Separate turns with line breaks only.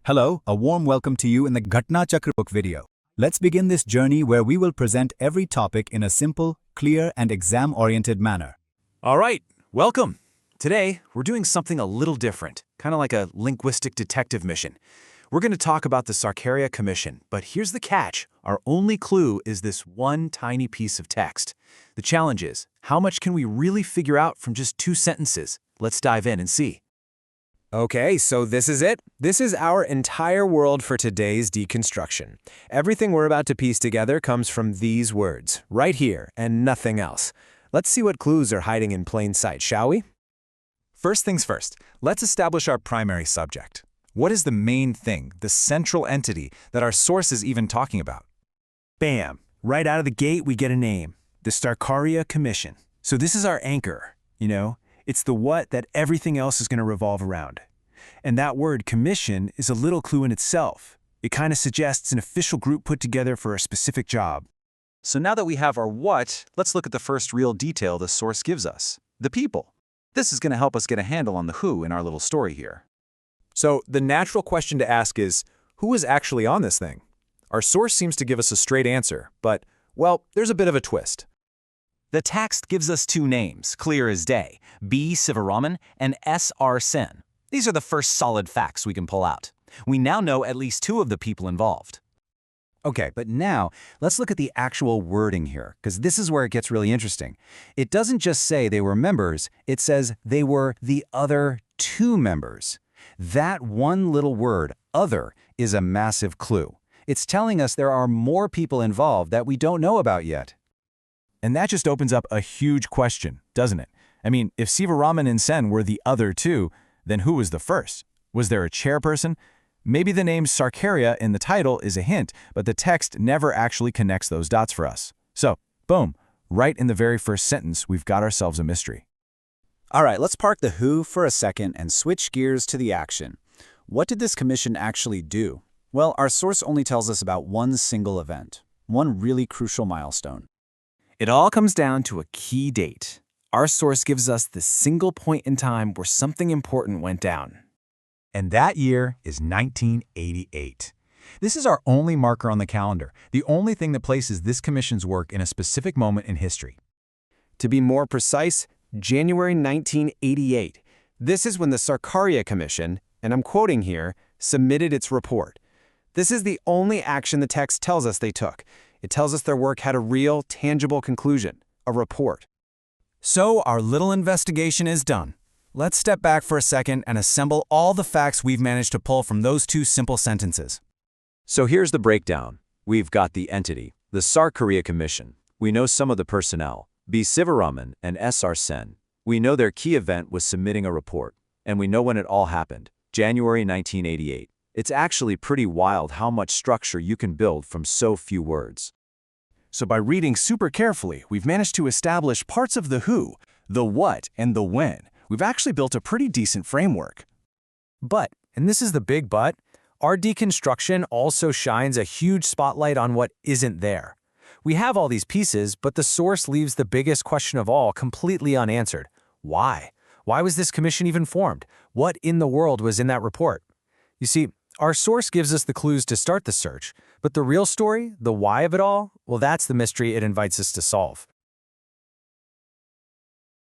Hello, a warm welcome to you in the Ghatna Chakra book video. Let's begin this journey where we will present every topic in a simple, clear, and exam-oriented manner.
All right, welcome. Today, we're doing something a little different, kind of like a linguistic detective mission. We're going to talk about the Sarkaria Commission, but here's the catch. Our only clue is this one tiny piece of text. The challenge is, how much can we really figure out from just 2 sentences? Let's dive in and see.
Okay, so this is it. This is our entire world for today's deconstruction. Everything we're about to piece together comes from these words, right here, and nothing else. Let's see what clues are hiding in plain sight, shall we?
First things first, let's establish our primary subject. What is the main thing, the central entity that our source is even talking about?
Bam! Right out of the gate, we get a name, the Sarkaria Commission. So this is our anchor, It's the what that everything else is going to revolve around. And that word, commission, is a little clue in itself. It kind of suggests an official group put together for a specific job.
So now that we have our what, let's look at the first real detail the source gives us, the people. This is going to help us get a handle on the who in our little story here.
So the natural question to ask is, who is actually on this thing? Our source seems to give us a straight answer, but, well, there's a bit of a twist.
The text gives us 2 names, clear as day, B. Sivaraman and S.R. Sen. These are the first solid facts we can pull out. We now know at least 2 of the people involved.
Okay, but now let's look at the actual wording here, because this is where it gets really interesting. It doesn't just say they were members, it says they were the other 2 members. That one little word, other, is a massive clue. It's telling us there are more people involved that we don't know about yet.
And that just opens up a huge question, doesn't it? I mean, if Sivaraman and Sen were the other 2, then who was the first? Was there a chairperson? Maybe the name Sarkaria in the title is a hint, but the text never actually connects those dots for us. So, boom, right in the very first sentence, we've got ourselves a mystery.
All right, let's park the who for a second and switch gears to the action. What did this commission actually do? Well, our source only tells us about one single event, one really crucial milestone.
It all comes down to a key date. Our source gives us the single point in time where something important went down.
And that year is 1988. This is our only marker on the calendar, the only thing that places this commission's work in a specific moment in history.
To be more precise, January 1988. This is when the Sarkaria Commission, and I'm quoting here, submitted its report. This is the only action the text tells us they took. It tells us their work had a real, tangible conclusion, a report.
So our little investigation is done. Let's step back for a second and assemble all the facts we've managed to pull from those 2 simple sentences.
So here's the breakdown. We've got the entity, the Sarkaria Commission. We know some of the personnel, B. Sivaraman and S.R. Sen. We know their key event was submitting a report. And we know when it all happened, January 1988. It's actually pretty wild how much structure you can build from so few words.
So by reading super carefully, we've managed to establish parts of the who, the what, and the when. We've actually built a pretty decent framework.
But, and this is the big but, our deconstruction also shines a huge spotlight on what isn't there. We have all these pieces, but the source leaves the biggest question of all completely unanswered. Why? Why was this commission even formed? What in the world was in that report? You see, our source gives us the clues to start the search, but the real story, the why of it all, well, that's the mystery it invites us to solve.